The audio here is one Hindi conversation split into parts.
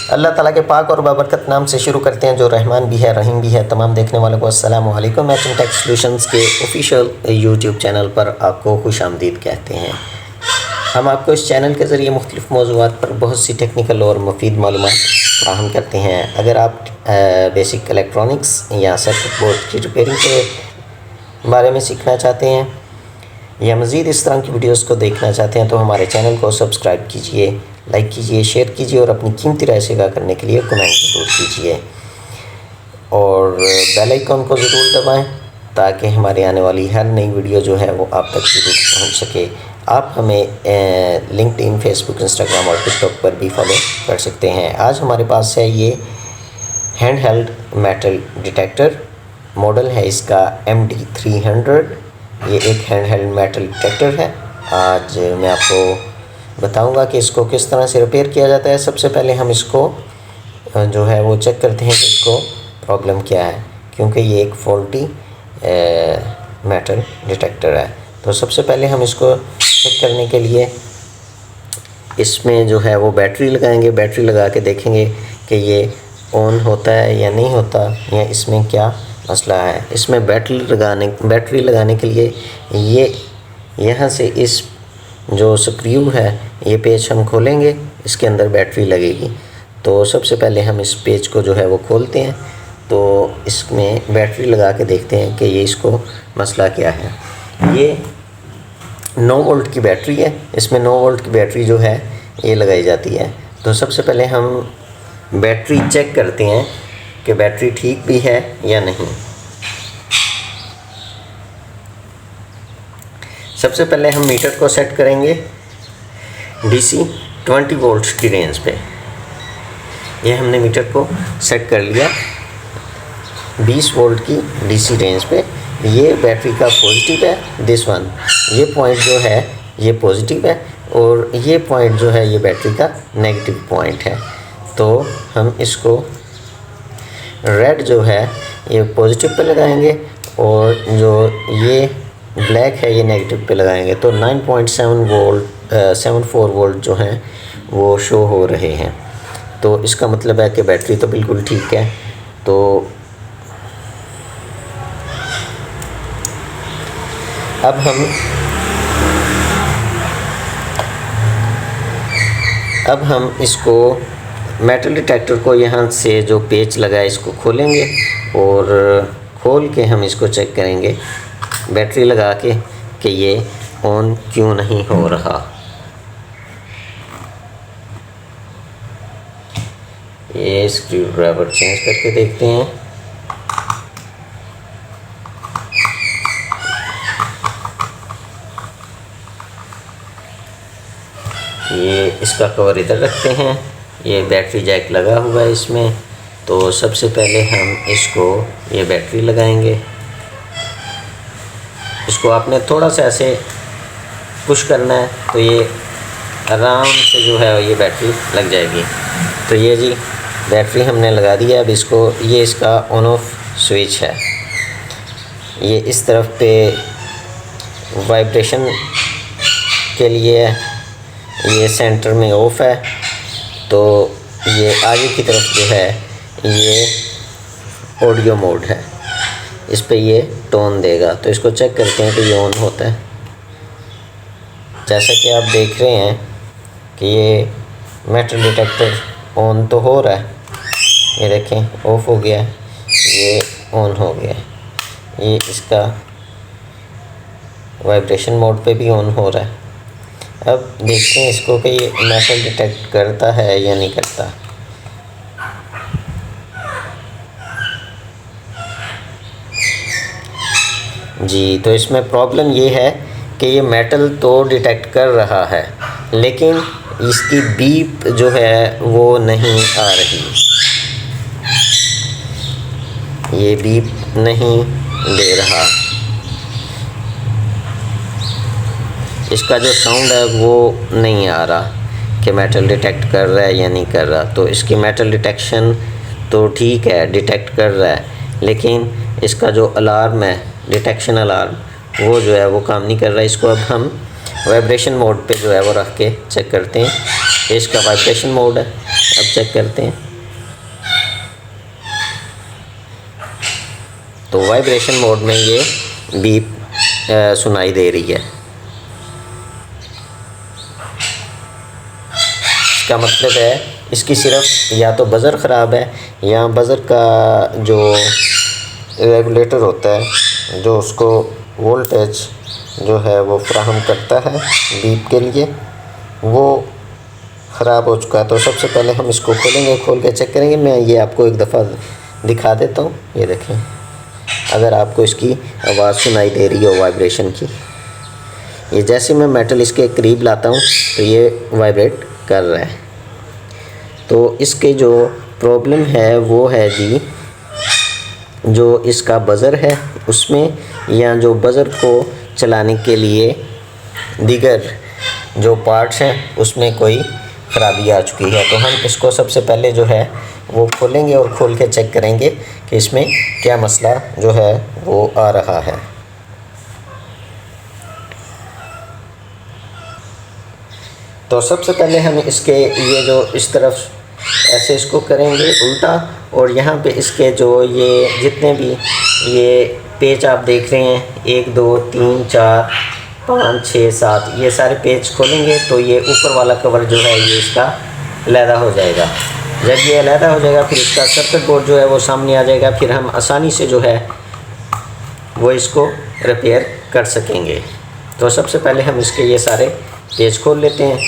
अल्लाह ताला के पाक और बाबरकत नाम से शुरू करते हैं, जो रहमान भी है रहीम भी है। तमाम देखने वालों को अस्सलाम वालेकुम। मैचिंग टेक सॉल्यूशंस के ऑफिशियल यूट्यूब चैनल पर आपको खुश आमदीद कहते हैं। हम आपको इस चैनल के ज़रिए मुख्तलिफ़ मौज़ूआत पर बहुत सी टेक्निकल और मुफीद मालूमात फ़राहम करते हैं। अगर आप बेसिक इलेक्ट्रॉनिक्स या सर्किट बोर्ड की रिपेयरिंग के बारे में सीखना चाहते हैं या मज़ीद इस तरह की वीडियोस को देखना चाहते हैं तो हमारे चैनल को सब्सक्राइब कीजिए, लाइक कीजिए, शेयर कीजिए और अपनी कीमती राय सेवा करने के लिए कमेंट ज़रूर कीजिए और बेल आइकन को ज़रूर दबाएं ताकि हमारे आने वाली हर नई वीडियो जो है वो आप तक ज़रूर पहुंच सके। आप हमें लिंक्डइन, फेसबुक, इंस्टाग्राम और टिकटॉक पर भी फॉलो कर सकते हैं। आज हमारे पास है ये hand held metal detector. Model है इसका MD300। ये एक हैंड हेल्ड मेटल डिटेक्टर है। आज मैं आपको बताऊंगा कि इसको किस तरह से रिपेयर किया जाता है। सबसे पहले हम इसको जो है वो चेक करते हैं कि इसको प्रॉब्लम क्या है, क्योंकि ये एक फॉल्टी मेटल डिटेक्टर है। तो सबसे पहले हम इसको चेक करने के लिए इसमें जो है वो बैटरी लगाएंगे। बैटरी लगा के देखेंगे कि ये ऑन होता है या नहीं होता, या इसमें क्या मसला है। इसमें बैटरी लगाने के लिए ये यहाँ से इस जो स्क्रू है ये पेच हम खोलेंगे, इसके अंदर बैटरी लगेगी। तो सबसे पहले हम इस पेच को जो है वो खोलते हैं, तो इसमें बैटरी लगा के देखते हैं कि ये इसको मसला क्या है। ये 9 वोल्ट की बैटरी है। इसमें 9 वोल्ट की बैटरी जो है ये लगाई जाती है। तो सबसे पहले हम बैटरी चेक करते हैं कि बैटरी ठीक भी है या नहीं। सबसे पहले हम मीटर को सेट करेंगे DC 20 वोल्ट की रेंज पे। ये हमने मीटर को सेट कर लिया 20 वोल्ट की DC रेंज पे। ये बैटरी का पॉजिटिव है, दिस वन। ये पॉइंट जो है ये पॉजिटिव है और ये पॉइंट जो है ये बैटरी का नेगेटिव पॉइंट है। तो हम इसको रेड जो है ये पॉजिटिव पे लगाएंगे और जो ये ब्लैक है ये नेगेटिव पे लगाएंगे। तो 9.74 वोल्ट जो हैं वो शो हो रहे हैं। तो इसका मतलब है कि बैटरी तो बिल्कुल ठीक है। तो अब हम इसको मेटल डिटेक्टर को यहाँ से जो पेच लगा है इसको खोलेंगे और खोल के हम इसको चेक करेंगे बैटरी लगा के कि ये ऑन क्यों नहीं हो रहा। ये स्क्रू ड्राइवर चेंज करके देखते हैं। ये इसका कवर इधर रखते हैं। ये बैटरी जैक लगा हुआ है इसमें। तो सबसे पहले हम इसको ये बैटरी लगाएंगे। इसको आपने थोड़ा सा ऐसे पुश करना है तो ये आराम से जो है ये बैटरी लग जाएगी। तो ये जी बैटरी हमने लगा दिया। अब इसको ये इसका ऑन ऑफ स्विच है। ये इस तरफ पे वाइब्रेशन के लिए ये सेंटर में ऑफ है। तो ये आगे की तरफ जो है ये ऑडियो मोड है, इस पे ये टोन देगा। तो इसको चेक करते हैं कि ये ऑन होता है। जैसा कि आप देख रहे हैं कि ये मेटल डिटेक्टर ऑन तो हो रहा है। ये देखें ऑफ हो गया, ये ऑन हो गया। ये इसका वाइब्रेशन मोड पे भी ऑन हो रहा है। अब देखते हैं इसको कि ये मेटल डिटेक्ट करता है या नहीं करता। जी, तो इसमें प्रॉब्लम ये है कि ये मेटल तो डिटेक्ट कर रहा है लेकिन इसकी बीप जो है वो नहीं आ रही। ये बीप नहीं दे रहा। इसका जो साउंड है वो नहीं आ रहा कि मेटल डिटेक्ट कर रहा है या नहीं कर रहा। तो इसकी मेटल डिटेक्शन तो ठीक है, डिटेक्ट कर रहा है, लेकिन इसका जो अलार्म है, डिटेक्शन अलार्म, वो जो है वो काम नहीं कर रहा है। इसको अब हम वाइब्रेशन मोड पे जो है वो रख के चेक करते हैं इसका वाइब्रेशन मोड है। अब चेक करते हैं। तो वाइब्रेशन मोड में ये बीप सुनाई दे रही है। इसका मतलब है इसकी सिर्फ या तो बज़र ख़राब है या बज़र का जो रेगुलेटर होता है जो उसको वोल्टेज जो है वो फ्राहम करता है बीप के लिए, वो ख़राब हो चुका है। तो सबसे पहले हम इसको खोलेंगे, खोल के चेक करेंगे। मैं ये आपको एक दफ़ा दिखा देता हूँ। ये देखें, अगर आपको इसकी आवाज़ सुनाई दे रही हो वाइब्रेशन की, ये जैसे मैं मेटल इसके करीब लाता हूँ तो ये वाइब्रेट कर रहा है। तो इसके जो प्रॉब्लम है वो है जी जो इसका बज़र है उसमें, या जो बज़र को चलाने के लिए दीगर जो पार्ट्स हैं उसमें कोई ख़राबी आ चुकी है। तो हम इसको सबसे पहले जो है वो खोलेंगे और खोल के चेक करेंगे कि इसमें क्या मसला जो है वो आ रहा है। तो सबसे पहले हम इसके ये जो इस तरफ ऐसे इसको करेंगे उल्टा, और यहाँ पे इसके जो ये जितने भी ये पेज आप देख रहे हैं 1 2 3 4 5 6 7 ये सारे पेज खोलेंगे तो ये ऊपर वाला कवर जो है ये इसका अलहदा हो जाएगा। जब ये अलहदा हो जाएगा फिर इसका सर्किट बोर्ड जो है वो सामने आ जाएगा, फिर हम आसानी से जो है वो इसको रिपेयर कर सकेंगे। तो सबसे पहले हम इसके ये सारे पेज खोल लेते हैं।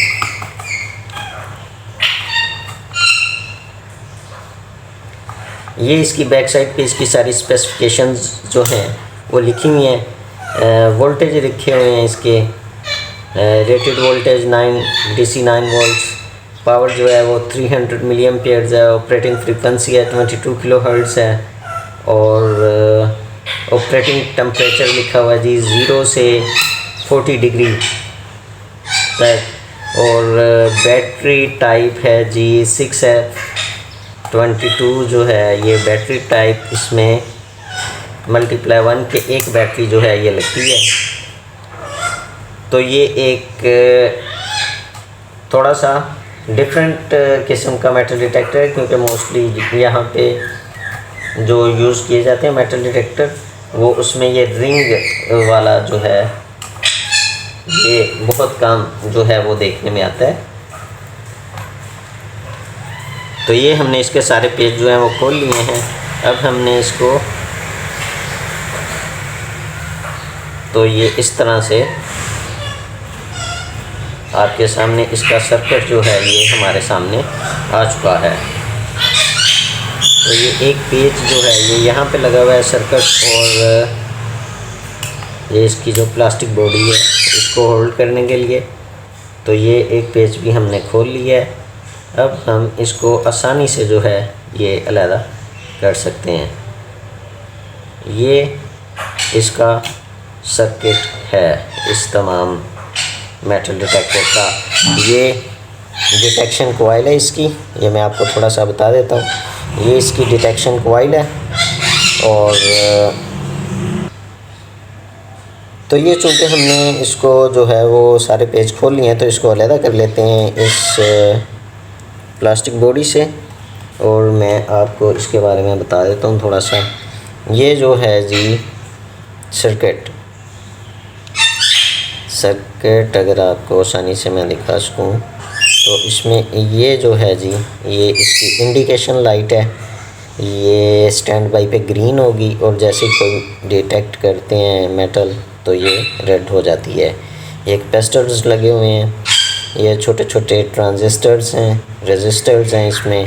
ये इसकी बैक साइड पे इसकी सारी स्पेसिफिकेशंस जो हैं वो लिखी हुई हैं। वोल्टेज लिखे हुए हैं इसके, rated voltage 9 DC 9 volts, power जो है वो 300 मिली एम्पियर्स है, ऑपरेटिंग फ्रीक्वेंसी है 22 किलोहर्ट्ज़ है, और ऑपरेटिंग टेम्परेचर लिखा हुआ है जी 0 से 40 डिग्री तक, और बैटरी टाइप है जी 6F22 जो है ये बैटरी टाइप, इसमें मल्टीप्लाई 1 के एक बैटरी जो है ये लगती है। तो ये एक थोड़ा सा डिफरेंट किस्म का मेटल डिटेक्टर है, क्योंकि मोस्टली यहाँ पे जो यूज़ किए जाते हैं मेटल डिटेक्टर वो उसमें ये रिंग वाला जो है ये बहुत काम जो है वो देखने में आता है। तो ये हमने इसके सारे पेज जो हैं वो खोल लिए हैं। अब हमने इसको तो ये इस तरह से आपके सामने इसका सर्किट जो है ये हमारे सामने आ चुका है। तो ये एक पेज जो है ये यहाँ पे लगा हुआ है सर्किट, और ये इसकी जो प्लास्टिक बॉडी है इसको होल्ड करने के लिए। तो ये एक पेज भी हमने खोल लिया है। अब हम इसको आसानी से जो है ये अलहदा कर सकते हैं। ये इसका सर्किट है इस तमाम मेटल डिटेक्टर का। ये डिटेक्शन कॉइल है इसकी, ये मैं आपको थोड़ा सा बता देता हूँ। ये इसकी डिटेक्शन कॉइल है, और तो ये चूँकि हमने इसको जो है वो सारे पेज खोल लिए हैं तो इसको अलहदा कर लेते हैं इस प्लास्टिक बॉडी से, और मैं आपको इसके बारे में बता देता हूँ थोड़ा सा। ये जो है जी सर्किट अगर आपको आसानी से मैं दिखा सकूँ तो इसमें ये जो है जी ये इसकी इंडिकेशन लाइट है, ये स्टैंड बाई पे ग्रीन होगी, और जैसे कोई डिटेक्ट करते हैं मेटल तो ये रेड हो जाती है। ये कैपेसिटर्स लगे हुए हैं, ये छोटे छोटे ट्रांजिस्टर्स हैं, रेजिस्टर्स हैं इसमें,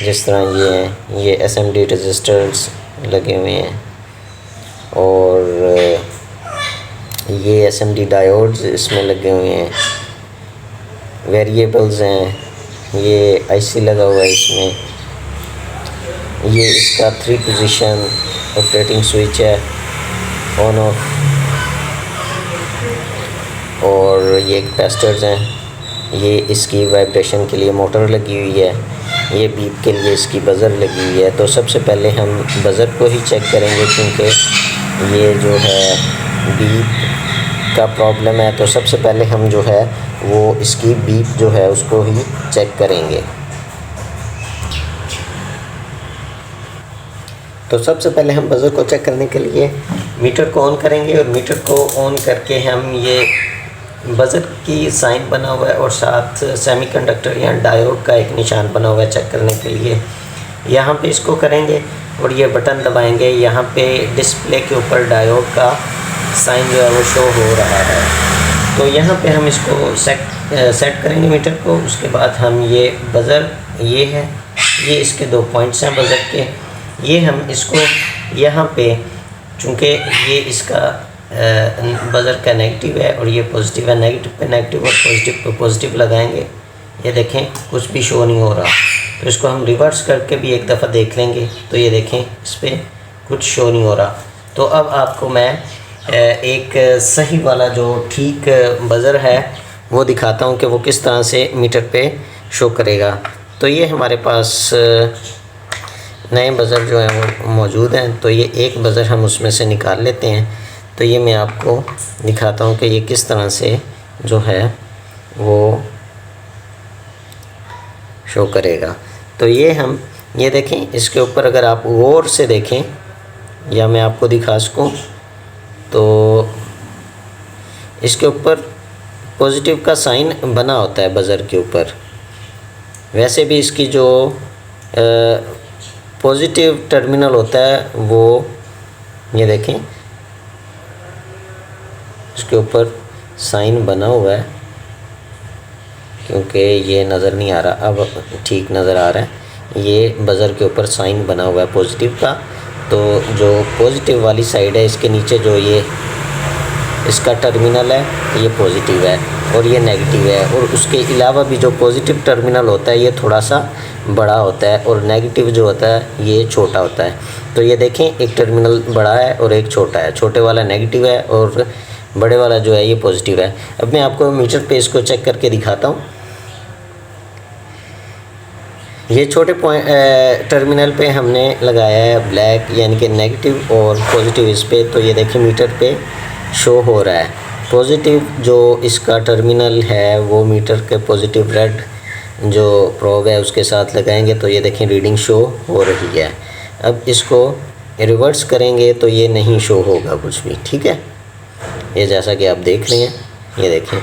जिस तरह ये हैं, ये SMD रेजिस्टर्स लगे हुए हैं, और ये SMD डायोड्स इसमें लगे हुए हैं, वेरिएबल्स हैं, ये IC लगा हुआ है इसमें, ये इसका 3 पोजीशन ऑपरेटिंग स्विच है ऑन ऑफ, और ये कैपेसिटर्स हैं, ये इसकी वाइब्रेशन के लिए मोटर लगी हुई है, ये बीप के लिए इसकी बज़र लगी हुई है। तो सबसे पहले हम बज़र को ही चेक करेंगे, क्योंकि ये जो है बीप का प्रॉब्लम है। तो सबसे पहले हम जो है वो इसकी बीप जो है उसको ही चेक करेंगे। तो सबसे पहले हम बज़र को चेक करने के लिए मीटर को ऑन करेंगे और मीटर को ऑन करके हम ये बज़र की साइन बना हुआ है और साथ सेमीकंडक्टर या डायोड का एक निशान बना हुआ है चेक करने के लिए। यहाँ पे इसको करेंगे और ये बटन दबाएंगे। यहाँ पे डिस्प्ले के ऊपर डायोड का साइन जो है वो शो हो रहा है। तो यहाँ पे हम इसको सेट करेंगे मीटर को। उसके बाद हम ये बज़र ये है, ये इसके 2 पॉइंट्स हैं बज़र के, ये हम इसको यहाँ पे चूँकि ये इसका बज़र का नेगेटिव है और ये पॉजिटिव है, नेगेटिव पे नेगेटिव और पॉजिटिव पे पॉजिटिव लगाएंगे। ये देखें कुछ भी शो नहीं हो रहा। तो इसको हम रिवर्स करके भी एक दफ़ा देख लेंगे। तो ये देखें इस पर कुछ शो नहीं हो रहा। तो अब आपको मैं एक सही वाला जो ठीक बज़र है वो दिखाता हूँ कि वो किस तरह से मीटर पे शो करेगा। तो ये हमारे पास नए बज़र जो हैं वो मौजूद हैं। तो ये एक बज़र हम उसमें से निकाल लेते हैं। तो ये मैं आपको दिखाता हूँ कि ये किस तरह से जो है वो शो करेगा। तो ये हम ये देखें, इसके ऊपर अगर आप गौर से देखें या मैं आपको दिखा सकूँ तो इसके ऊपर पॉजिटिव का साइन बना होता है बज़र के ऊपर। वैसे भी इसकी जो पॉजिटिव टर्मिनल होता है वो ये देखें इसके ऊपर साइन बना हुआ है, क्योंकि ये नज़र नहीं आ रहा, अब ठीक नज़र आ रहा है। ये बज़र के ऊपर साइन बना हुआ है पॉजिटिव का। तो जो पॉजिटिव वाली साइड है इसके नीचे जो ये इसका टर्मिनल है ये पॉजिटिव है और ये नेगेटिव है। और उसके अलावा भी जो पॉजिटिव टर्मिनल होता है ये थोड़ा सा बड़ा होता है और नेगेटिव जो होता है ये छोटा होता है। तो ये देखें एक टर्मिनल बड़ा है और एक छोटा है, छोटे वाला नेगेटिव है और बड़े वाला जो है ये पॉजिटिव है। अब मैं आपको मीटर पे इसको चेक करके दिखाता हूँ। ये छोटे टर्मिनल पे हमने लगाया है ब्लैक यानी कि नेगेटिव और पॉजिटिव इस पे। तो ये देखिए मीटर पे शो हो रहा है पॉजिटिव जो इसका टर्मिनल है वो मीटर के पॉजिटिव रेड जो प्रोब है उसके साथ लगाएंगे तो ये देखें रीडिंग शो हो रही है। अब इसको रिवर्स करेंगे तो ये नहीं शो होगा कुछ भी, ठीक है। ये जैसा कि आप देख रहे हैं, ये देखें।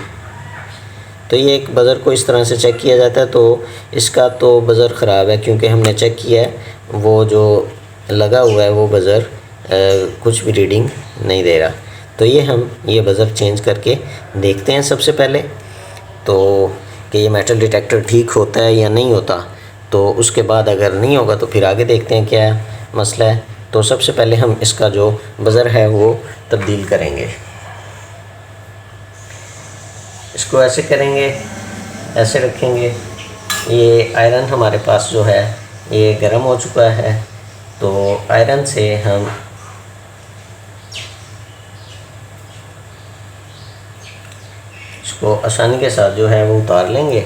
तो ये एक बज़र को इस तरह से चेक किया जाता है। तो इसका तो बज़र ख़राब है क्योंकि हमने चेक किया है वो जो लगा हुआ है वो बज़र कुछ भी रीडिंग नहीं दे रहा। तो ये हम ये बज़र चेंज करके देखते हैं सबसे पहले तो कि ये मेटल डिटेक्टर ठीक होता है या नहीं होता। तो उसके बाद अगर नहीं होगा तो फिर आगे देखते हैं क्या मसला है। तो सबसे पहले हम इसका जो बज़र है वो तब्दील करेंगे। इसको ऐसे करेंगे, ऐसे रखेंगे। ये आयरन हमारे पास जो है ये गर्म हो चुका है। तो आयरन से हम इसको आसानी के साथ जो है वो उतार लेंगे।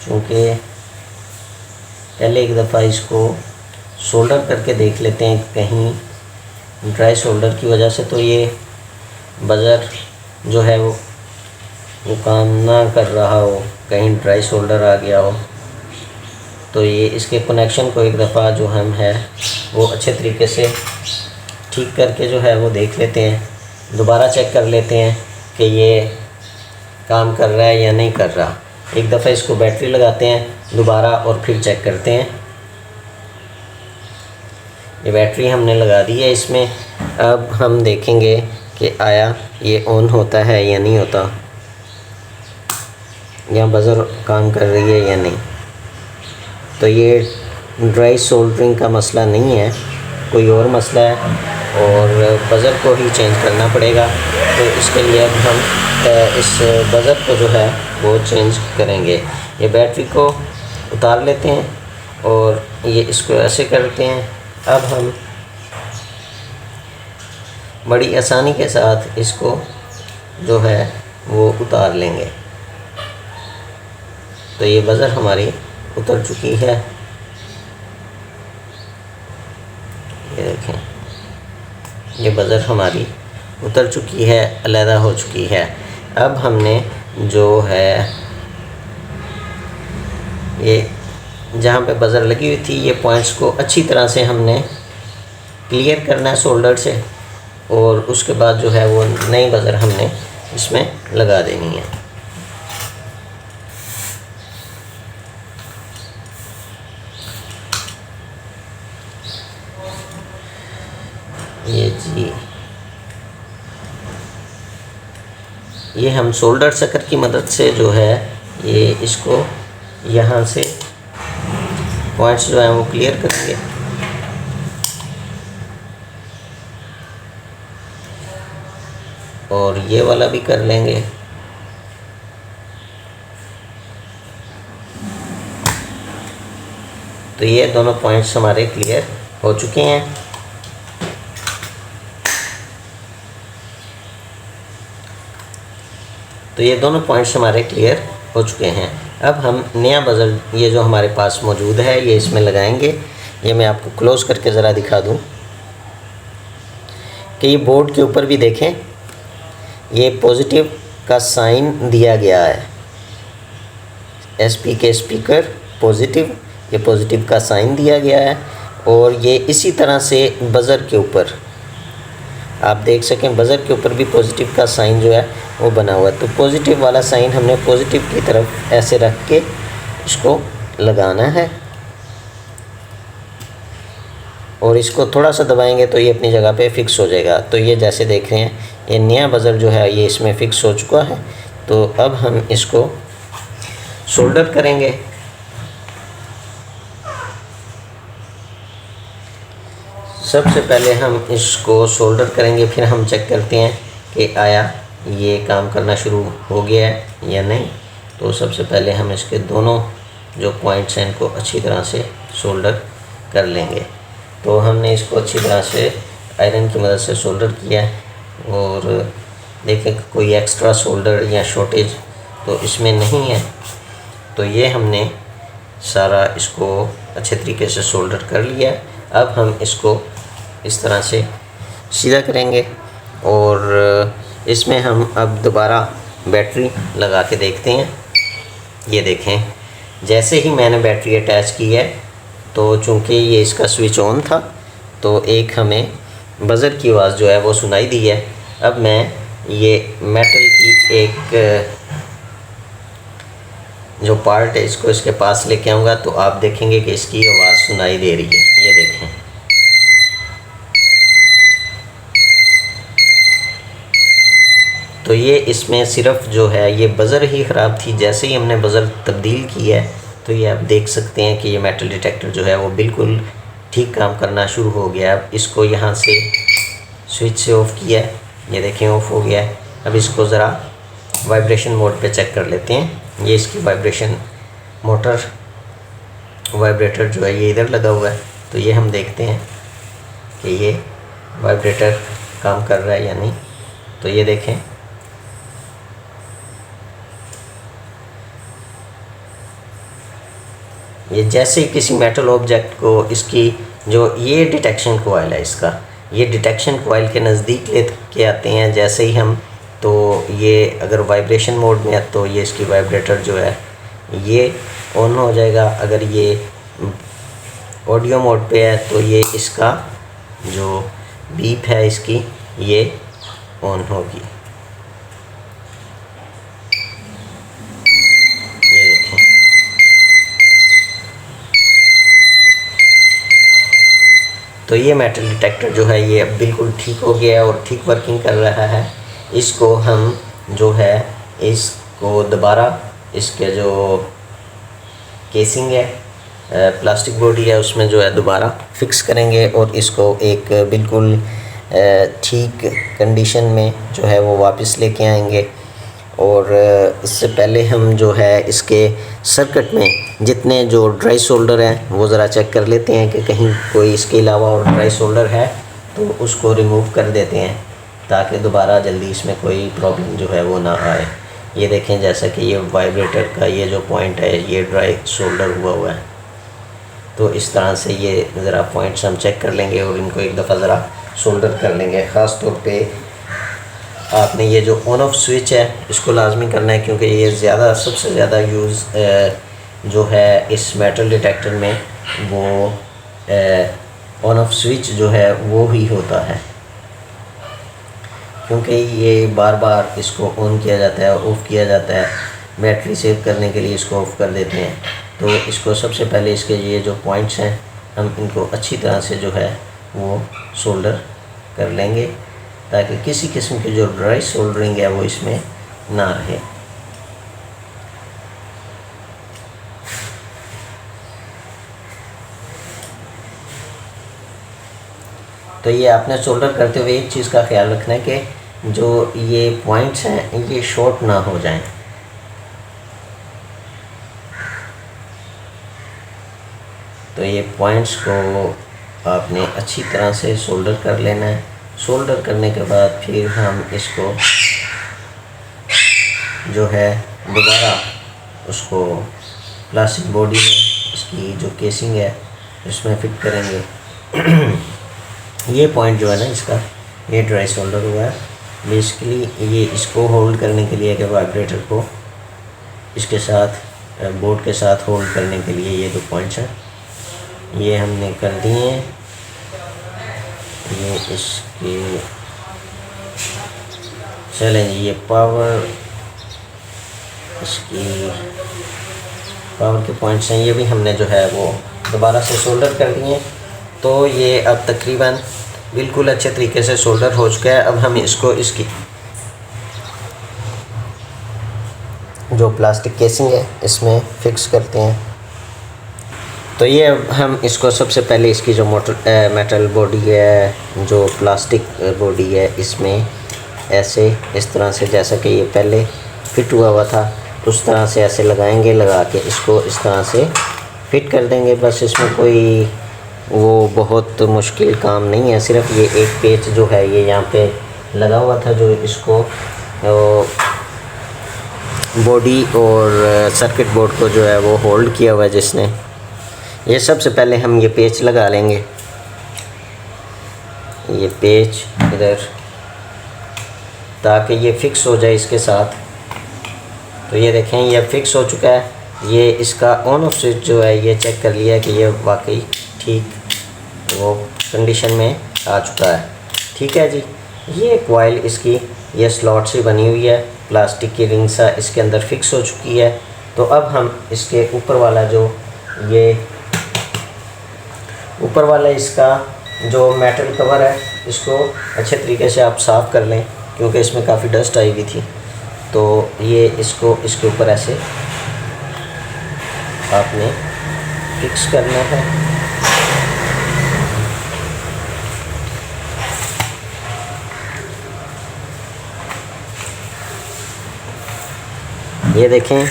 क्योंकि पहले एक दफ़ा इसको सोल्डर करके देख लेते हैं, कहीं ड्राई सोल्डर की वजह से तो ये बज़र जो है वो काम ना कर रहा हो, कहीं ड्राई सोल्डर आ गया हो। तो ये इसके कनेक्शन को एक दफ़ा जो हम है वो अच्छे तरीके से ठीक करके जो है वो देख लेते हैं, दोबारा चेक कर लेते हैं कि ये काम कर रहा है या नहीं कर रहा। एक दफ़ा इसको बैटरी लगाते हैं दोबारा और फिर चेक करते हैं। ये बैटरी हमने लगा दी है इसमें। अब हम देखेंगे कि आया ये ऑन होता है या नहीं होता, या बज़र काम कर रही है या नहीं। तो ये ड्राई सोल्डरिंग का मसला नहीं है, कोई और मसला है और बज़र को ही चेंज करना पड़ेगा। तो इसके लिए अब हम इस बज़र को जो है वो चेंज करेंगे। ये बैटरी को उतार लेते हैं और ये इसको ऐसे करते हैं। अब हम बड़ी आसानी के साथ इसको जो है वो उतार लेंगे। तो ये बज़र हमारी उतर चुकी है, ये देखें ये बज़र हमारी उतर चुकी है, अलहदा हो चुकी है। अब हमने जो है ये जहाँ पे बज़र लगी हुई थी, ये पॉइंट्स को अच्छी तरह से हमने क्लियर करना है शोल्डर से, और उसके बाद जो है वो नई बज़र हमने इसमें लगा देनी है। ये जी, ये हम शोल्डर सकर की मदद से जो है ये इसको यहाँ से पॉइंट्स जो है वो क्लियर करेंगे। और ये वाला भी कर लेंगे। तो ये दोनों पॉइंट्स हमारे क्लियर हो चुके हैं। तो ये दोनों पॉइंट्स हमारे क्लियर हो चुके हैं। अब हम नया बज़र ये जो हमारे पास मौजूद है ये इसमें लगाएंगे। ये मैं आपको क्लोज़ करके ज़रा दिखा दूं कि ये बोर्ड के ऊपर भी देखें, ये पॉजिटिव का साइन दिया गया है। एसपी के स्पीकर पॉजिटिव, ये पॉजिटिव का साइन दिया गया है। और ये इसी तरह से बज़र के ऊपर आप देख सकें, बज़र के ऊपर भी पॉजिटिव का साइन जो है वो बना हुआ है। तो पॉजिटिव वाला साइन हमने पॉजिटिव की तरफ ऐसे रख के इसको लगाना है, और इसको थोड़ा सा दबाएंगे तो ये अपनी जगह पे फिक्स हो जाएगा। तो ये जैसे देख रहे हैं ये नया बज़र जो है ये इसमें फ़िक्स हो चुका है। तो अब हम इसको सोल्डर करेंगे। सबसे पहले हम इसको सोल्डर करेंगे, फिर हम चेक करते हैं कि आया ये काम करना शुरू हो गया है या नहीं। तो सबसे पहले हम इसके दोनों जो पॉइंट्स हैं इनको अच्छी तरह से सोल्डर कर लेंगे। तो हमने इसको अच्छी तरह से आयरन की मदद से सोल्डर किया है, और देखें कोई एक्स्ट्रा सोल्डर या शॉर्टेज तो इसमें नहीं है। तो ये हमने सारा इसको अच्छे तरीके से सोल्डर कर लिया है। अब हम इसको इस तरह से सीधा करेंगे, और इसमें हम अब दोबारा बैटरी लगा के देखते हैं। ये देखें, जैसे ही मैंने बैटरी अटैच की है तो चूँकि ये इसका स्विच ऑन था तो एक हमें बज़र की आवाज़ जो है वो सुनाई दी है। अब मैं ये मेटल की एक जो पार्ट है इसको इसके पास लेके आऊँगा तो आप देखेंगे कि इसकी आवाज़ सुनाई दे रही है। ये देखें, तो ये इसमें सिर्फ जो है ये बज़र ही ख़राब थी। जैसे ही हमने बज़र तब्दील की है तो ये आप देख सकते हैं कि ये मेटल डिटेक्टर जो है वो बिल्कुल ठीक काम करना शुरू हो गया। अब इसको यहाँ से स्विच से ऑफ़ किया है, ये देखें ऑफ़ हो गया है। अब इसको ज़रा वाइब्रेशन मोड पे चेक कर लेते हैं। ये इसकी वाइब्रेशन मोटर वाइब्रेटर जो है ये इधर लगा हुआ है, तो ये हम देखते हैं कि ये वाइब्रेटर काम कर रहा है या नहीं। तो ये देखें, ये जैसे ही किसी मेटल ऑब्जेक्ट को इसकी जो ये डिटेक्शन कोयल है इसका, ये डिटेक्शन कोयल के नज़दीक ले के आते हैं जैसे ही हम, तो ये अगर वाइब्रेशन मोड में है तो ये इसकी वाइब्रेटर जो है ये ऑन हो जाएगा। अगर ये ऑडियो मोड पे है तो ये इसका जो बीप है इसकी ये ऑन होगी। ये देखें, तो ये मेटल डिटेक्टर जो है ये अब बिल्कुल ठीक हो गया है और ठीक वर्किंग कर रहा है। इसको हम जो है इसको दोबारा इसके जो केसिंग है प्लास्टिक बॉडी है उसमें जो है दोबारा फिक्स करेंगे और इसको एक बिल्कुल ठीक कंडीशन में जो है वो वापस लेके आएंगे। और इससे पहले हम जो है इसके सर्किट में जितने जो ड्राई शोल्डर हैं वो ज़रा चेक कर लेते हैं कि कहीं कोई इसके अलावा और ड्राई शोल्डर है तो उसको रिमूव कर देते हैं ताकि दोबारा जल्दी इसमें कोई प्रॉब्लम जो है वो ना आए। ये देखें जैसा कि ये वाइब्रेटर का ये जो पॉइंट है ये ड्राई शोल्डर हुआ है, तो इस तरह से ये ज़रा पॉइंट्स हम चेक कर लेंगे और इनको एक दफ़ा ज़रा शोल्डर कर लेंगे। ख़ास तौर पे आपने ये जो ऑन ऑफ स्विच है इसको लाजमी करना है, क्योंकि ये सबसे ज़्यादा यूज़ जो है इस मेटल डिटेक्टर में वो ऑन ऑफ स्विच जो है वो ही होता है, क्योंकि ये बार बार इसको ऑन किया जाता है, ऑफ़ किया जाता है। बैटरी सेव करने के लिए इसको ऑफ़ कर देते हैं। तो इसको सबसे पहले इसके ये जो पॉइंट्स हैं हम इनको अच्छी तरह से जो है वो सोल्डर कर लेंगे, ताकि किसी किस्म की जो ड्राई सोल्डरिंग है वो इसमें ना रहे। तो ये आपने सोल्डर करते हुए एक चीज़ का ख्याल रखना है कि जो ये पॉइंट्स हैं ये शॉर्ट ना हो जाएं। तो ये पॉइंट्स को आपने अच्छी तरह से सोल्डर कर लेना है। सोल्डर करने के बाद फिर हम इसको जो है दोबारा उसको प्लास्टिक बॉडी में इसकी जो केसिंग है उसमें फिट करेंगे। ये पॉइंट जो है ना इसका, ये ड्राई सोल्डर हुआ है। बेसिकली ये इसको होल्ड करने के लिए कि वाइब्रेटर को इसके साथ बोर्ड के साथ होल्ड करने के लिए ये दो पॉइंट्स हैं, ये हमने कर दिए। ये इसके चलें जी, ये पावर इसकी पावर के पॉइंट्स हैं, ये भी हमने जो है वो दोबारा से सोल्डर कर दिए। तो ये अब तकरीबन बिल्कुल अच्छे तरीके से सोल्डर हो चुका है। अब हम इसको इसकी जो प्लास्टिक केसिंग है इसमें फिक्स करते हैं। तो ये अब हम इसको सबसे पहले इसकी जो मेटल बॉडी है, जो प्लास्टिक बॉडी है, इसमें ऐसे इस तरह से जैसा कि ये पहले फिट हुआ था उस तरह से ऐसे लगाएंगे, लगा के इसको इस तरह से फिट कर देंगे। बस इसमें कोई वो बहुत मुश्किल काम नहीं है, सिर्फ ये एक पेच जो है ये यहाँ पे लगा हुआ था जो इसको बॉडी और सर्किट बोर्ड को जो है वो होल्ड किया हुआ है जिसने। ये सबसे पहले हम ये पेच लगा लेंगे, ये पेच इधर, ताकि ये फिक्स हो जाए इसके साथ। तो ये देखें ये फिक्स हो चुका है। ये इसका ऑन ऑफ स्विच जो है ये चेक कर लिया कि ये वाकई ठीक वो कंडीशन में आ चुका है। ठीक है जी, ये कॉइल इसकी ये स्लॉट से बनी हुई है, प्लास्टिक की रिंग सा इसके अंदर फिक्स हो चुकी है। तो अब हम इसके ऊपर वाला जो ये ऊपर वाला इसका जो मेटल कवर है इसको अच्छे तरीके से आप साफ़ कर लें, क्योंकि इसमें काफ़ी डस्ट आई हुई थी। तो ये इसको इसके ऊपर ऐसे आपने फिक्स करना है। ये देखें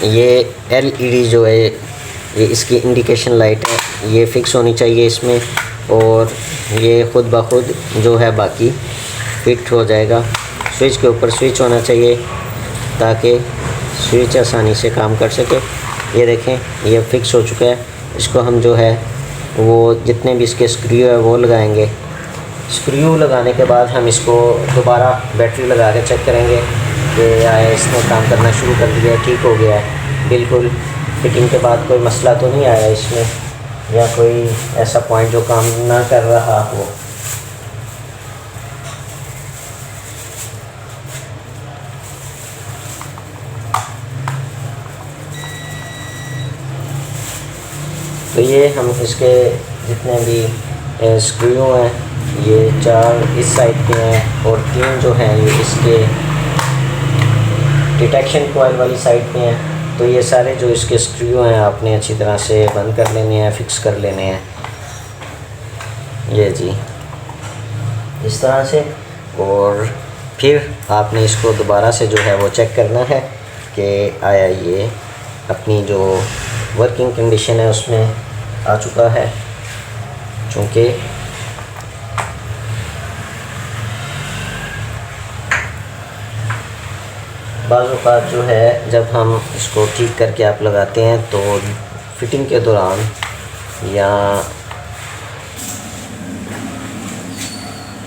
ये LED जो है ये इसकी इंडिकेशन लाइट है, ये फ़िक्स होनी चाहिए इसमें, और ये ख़ुद ब खुद जो है बाकी फिट हो जाएगा। स्विच के ऊपर स्विच होना चाहिए ताकि स्विच आसानी से काम कर सके। ये देखें ये फ़िक्स हो चुका है। इसको हम जो है वो जितने भी इसके स्क्रू है वो लगाएंगे। स्क्रू लगाने के बाद हम इसको दोबारा बैटरी लगा के चेक करेंगे कि आया इसने काम करना शुरू कर दिया है, ठीक हो गया है बिल्कुल। फिटिंग के बाद कोई मसला तो नहीं आया इसमें, या कोई ऐसा पॉइंट जो काम ना कर रहा हो। तो ये हम इसके जितने भी स्क्रू हैं ये 4 इस साइड के हैं और 3 जो हैं ये इसके डिटेक्शन कॉइल वाली साइड पे हैं। तो ये सारे जो इसके स्क्रू हैं आपने अच्छी तरह से बंद कर लेने हैं, फिक्स कर लेने हैं। ये जी इस तरह से, और फिर आपने इसको दोबारा से जो है वो चेक करना है कि आया ये अपनी जो वर्किंग कंडीशन है उसमें आ चुका है। चूँकि बाज़ औक़ात जो है जब हम इसको ठीक करके आप लगाते हैं तो फिटिंग के दौरान या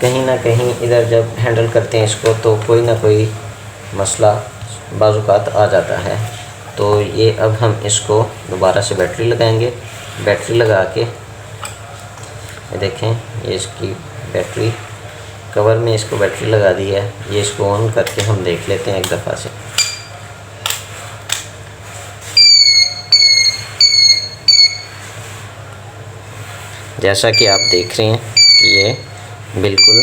कहीं ना कहीं इधर जब हैंडल करते हैं इसको तो कोई ना कोई मसला बाज़ात आ जाता है। तो ये अब हम इसको दोबारा से बैटरी लगाएंगे। बैटरी लगा के ये देखें, ये इसकी बैटरी कवर में इसको बैटरी लगा दी है। ये इसको ऑन करके हम देख लेते हैं एक दफ़ा से। जैसा कि आप देख रहे हैं कि ये बिल्कुल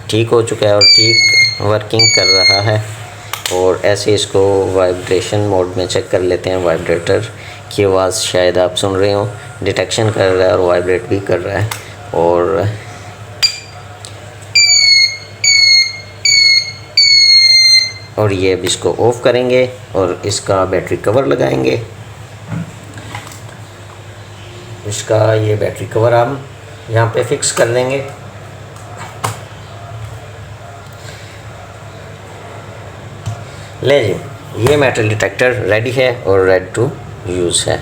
ठीक हो चुका है और ठीक वर्किंग कर रहा है। और ऐसे इसको वाइब्रेशन मोड में चेक कर लेते हैं। वाइब्रेटर की आवाज़ शायद आप सुन रहे हो, डिटेक्शन कर रहा है और वाइब्रेट भी कर रहा है। और ये अब इसको ऑफ़ करेंगे और इसका बैटरी कवर लगाएंगे। इसका ये बैटरी कवर हम यहाँ पे फिक्स कर देंगे। ले जी, ये मेटल डिटेक्टर रेडी है और रेडी टू यूज़ है।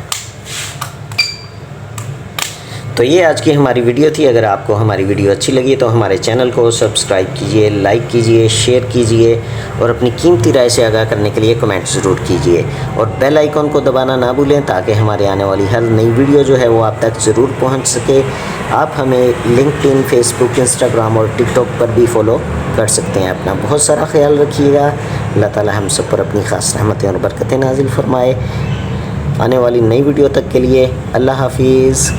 तो ये आज की हमारी वीडियो थी। अगर आपको हमारी वीडियो अच्छी लगी तो हमारे चैनल को सब्सक्राइब कीजिए, लाइक कीजिए, शेयर कीजिए और अपनी कीमती राय से आगाह करने के लिए कमेंट ज़रूर कीजिए। और बेल आइकॉन को दबाना ना भूलें ताकि हमारे आने वाली हर नई वीडियो जो है वो आप तक ज़रूर पहुंच सके। आप हमें लिंक्डइन, फेसबुक, इंस्टाग्राम और टिकटॉक पर भी फॉलो कर सकते हैं। अपना बहुत सारा ख्याल रखिएगा। अल्लाह ताला हम सब पर अपनी ख़ास रहमतें और बरकतें नाजिल फरमाए। आने वाली नई वीडियो तक के लिए अल्लाह हाफिज़।